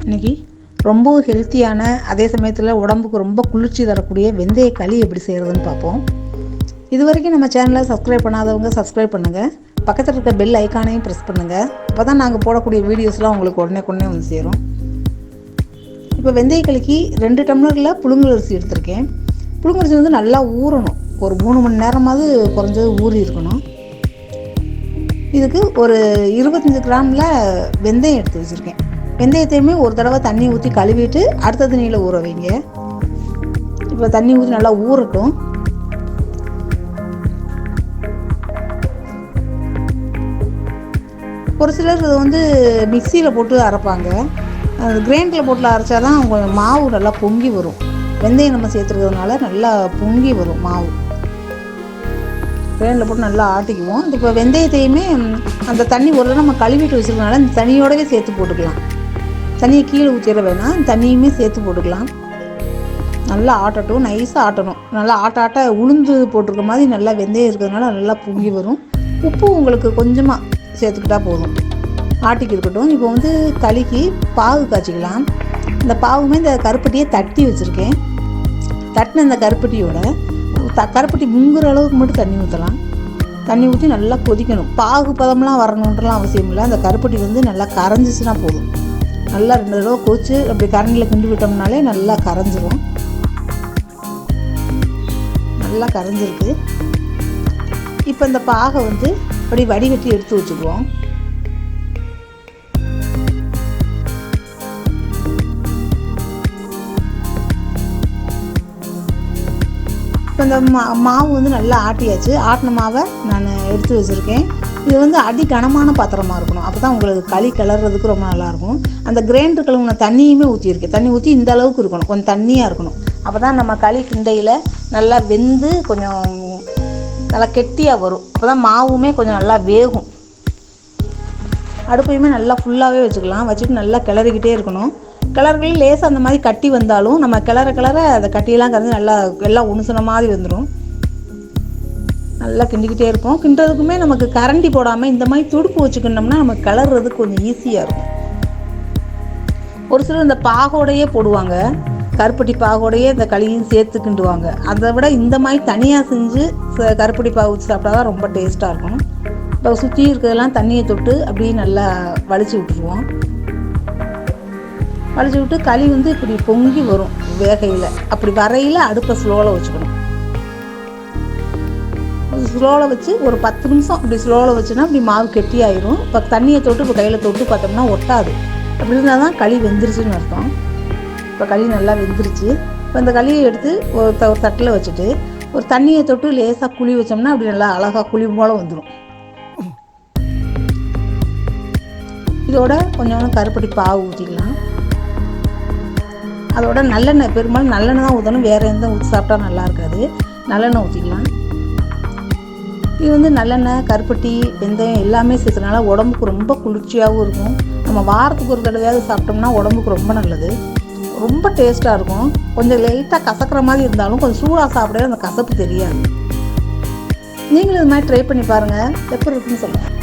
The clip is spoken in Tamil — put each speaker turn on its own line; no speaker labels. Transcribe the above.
இன்றைக்கி ரொம்ப ஹெல்த்தியான அதே சமயத்தில் உடம்புக்கு ரொம்ப குளிர்ச்சி தரக்கூடிய வெந்தய களி எப்படி செய்கிறதுன்னு பார்ப்போம். இது வரைக்கும் நம்ம சேனலை சப்ஸ்கிரைப் பண்ணாதவங்க சப்ஸ்கிரைப் பண்ணுங்கள். பக்கத்தில் இருக்க பெல் ஐக்கானையும் ப்ரெஸ் பண்ணுங்கள். அப்போ தான் நாங்கள் போடக்கூடிய வீடியோஸ்லாம் உங்களுக்கு உடனே வந்து சேரும். இப்போ வெந்தய களிக்கு 2 டம்ளரில் புழுங்கலரிசி எடுத்திருக்கேன். புழுங்கலரிசி வந்து நல்லா ஊறணும். ஒரு 3 மணி நேரமாவது குறைஞ்சது ஊறி இருக்கணும். இதுக்கு ஒரு 25 கிராமில் வெந்தயம் எடுத்து வச்சுருக்கேன். வெந்தயத்தையுமே ஒரு தடவை தண்ணி ஊற்றி கழுவிட்டு அடுத்த தண்ணியில் ஊற வைங்க. இப்போ தண்ணி ஊற்றி நல்லா ஊறட்டும். ஒரு சிலர் இது வந்து மிக்சியில் போட்டு அரைப்பாங்க. கிரைண்டரில் போட்டு அரைச்சா தான் கொஞ்சம் மாவு நல்லா பொங்கி வரும். வெந்தயம் நம்ம சேர்த்துருக்கிறதுனால நல்லா பொங்கி வரும் மாவு. கிரைண்டரில் போட்டு நல்லா ஆட்டிக்குவோம். இப்போ வெந்தயத்தையுமே அந்த தண்ணி ஒரு நம்ம கழுவிட்டு வச்சுருக்கனால இந்த தண்ணியோடவே சேர்த்து போட்டுக்கலாம். தண்ணியை கீழே ஊற்றிட வேணாம், தண்ணியுமே சேர்த்து போட்டுக்கலாம். நல்லா ஆட்டட்டும், நைஸாக ஆட்டணும். நல்லா ஆட்ட உளுந்து போட்டிருக்க மாதிரி நல்லா வெந்தயம் இருக்கிறதுனால நல்லா பொங்கி வரும். உப்பு உங்களுக்கு கொஞ்சமாக சேர்த்துக்கிட்டா போதும். ஆட்டிக்கு இருக்கட்டும். இப்போ வந்து களிக்கு பாகு காய்ச்சிக்கலாம். இந்த பாகுமே இந்த கருப்பட்டியை தட்டி வச்சுருக்கேன். தட்டின இந்த கருப்பட்டியோட கருப்பட்டி முங்குற அளவுக்கு மட்டும் தண்ணி ஊற்றலாம். தண்ணி ஊற்றி நல்லா கொதிக்கணும். பாகு பதம்லாம் வரணுன்றலாம் அவசியம் இல்லை. அந்த கருப்பட்டி வந்து நல்லா கரைஞ்சிச்சுன்னா போதும். நல்லா 2 தடவை கொதிச்சு அப்படி கரண்டியில் கிண்டி விட்டோம்னாலே நல்லா கரைஞ்சிரும். நல்லா கரைஞ்சிருக்கு. இப்போ இந்த பாகை வந்து அப்படி வடிகட்டி எடுத்து வச்சுக்குவோம். இப்போ இந்த மாவு வந்து நல்லா ஆட்டியாச்சு. ஆட்டின மாவை நான் எடுத்து வச்சுருக்கேன். இது வந்து அடி கனமான பாத்திரமாக இருக்கணும். அப்போ தான் உங்களுக்கு களி கிளறதுக்கு ரொம்ப நல்லாயிருக்கும். அந்த கிரைண்டர் கழுவுன தண்ணியுமே ஊற்றியிருக்கேன். தண்ணி ஊற்றி இந்த அளவுக்கு இருக்கணும், கொஞ்சம் தண்ணியாக இருக்கணும். அப்போ தான் நம்ம களி கிண்டையில் நல்லா வெந்து கொஞ்சம் நல்லா கெட்டியாக வரும். அப்போ தான் மாவுமே கொஞ்சம் நல்லா வேகும். அடுப்பையுமே நல்லா ஃபுல்லாகவே வச்சுக்கலாம். வச்சுட்டு நல்லா கிளறிக்கிட்டே இருக்கணும். கிளறுகளில் லேசாக அந்த மாதிரி கட்டி வந்தாலும் நம்ம கிளற அந்த கட்டியெல்லாம் கரைஞ்சி நல்லா எல்லாம் உணுசுன மாதிரி வந்துடும். நல்லா கிண்டிக்கிட்டே இருப்போம். கிண்டுறதுக்குமே நமக்கு கரண்டி போடாமல் இந்த மாதிரி துடுப்பு வச்சுக்கிட்டோம்னா நமக்கு கிளறதுக்கு கொஞ்சம் ஈஸியாக இருக்கும். ஒரு சிலர் இந்த பாகோடையே போடுவாங்க. கருப்பட்டி பாகோடையே இந்த களியும் சேர்த்து கிண்டுவாங்க. அதை விட இந்த மாதிரி தனியாக செஞ்சு கருப்பட்டி பாகு ஊற்றி சாப்பிட்டா தான் ரொம்ப டேஸ்ட்டாக இருக்கும். இப்போ சுற்றி இருக்கிறதெல்லாம் தண்ணியை தொட்டு அப்படியே நல்லா வலிச்சு விட்டுருவோம். வலிச்சு விட்டு களி வந்து இப்படி பொங்கி வரும் வேகையில். அப்படி வரையில் அடுப்பை ஸ்லோவில் வச்சுக்கணும். ஸ்லோவில் வச்சு ஒரு 10 நிமிஷம் அப்படி ஸ்லோவில் வச்சுன்னா அப்படி மாவு கெட்டி ஆயிரும். இப்போ தண்ணியை தொட்டு இப்போ கையில் தொட்டு பார்த்தோம்னா ஒட்டாது. அப்படி இருந்தால் தான் களி வெந்துருச்சுன்னு அர்த்தம். இப்போ களி நல்லா வெந்துருச்சு. இப்போ இந்த களியை எடுத்து ஒரு தட்டில் வச்சுட்டு ஒரு தண்ணியை தொட்டு லேசாக குழி வச்சோம்னா அப்படி நல்லா அழகாக குழி போல் வந்துடும். இதோட கொஞ்சம் கருப்பட்டி பாவு ஊற்றிக்கலாம். அதோட நல்லெண்ணெய், பெரும்பாலும் நல்லெண்ணெய் தான் ஊற்றணும். வேறு எந்த ஊற்றி சாப்பிட்டா நல்லா இருக்காது. நல்லெண்ணெய் ஊற்றிக்கலாம். இது வந்து நல்லெண்ணெய், கருப்பட்டி, வெந்தயம் எல்லாமே சேர்த்தனால உடம்புக்கு ரொம்ப குளிர்ச்சியாகவும் இருக்கும். நம்ம வாரத்துக்கு ஒரு தடவையாவது சாப்பிட்டோம்னா உடம்புக்கு ரொம்ப நல்லது. ரொம்ப டேஸ்ட்டாக இருக்கும். கொஞ்சம் லைட்டாக கசக்கிற மாதிரி இருந்தாலும் கொஞ்சம் சூடாக சாப்பிட அந்த கசப்பு தெரியாது. நீங்களும் இது மாதிரி ட்ரை பண்ணி பாருங்கள். எப்படி இருக்குன்னு சொல்லுங்கள்.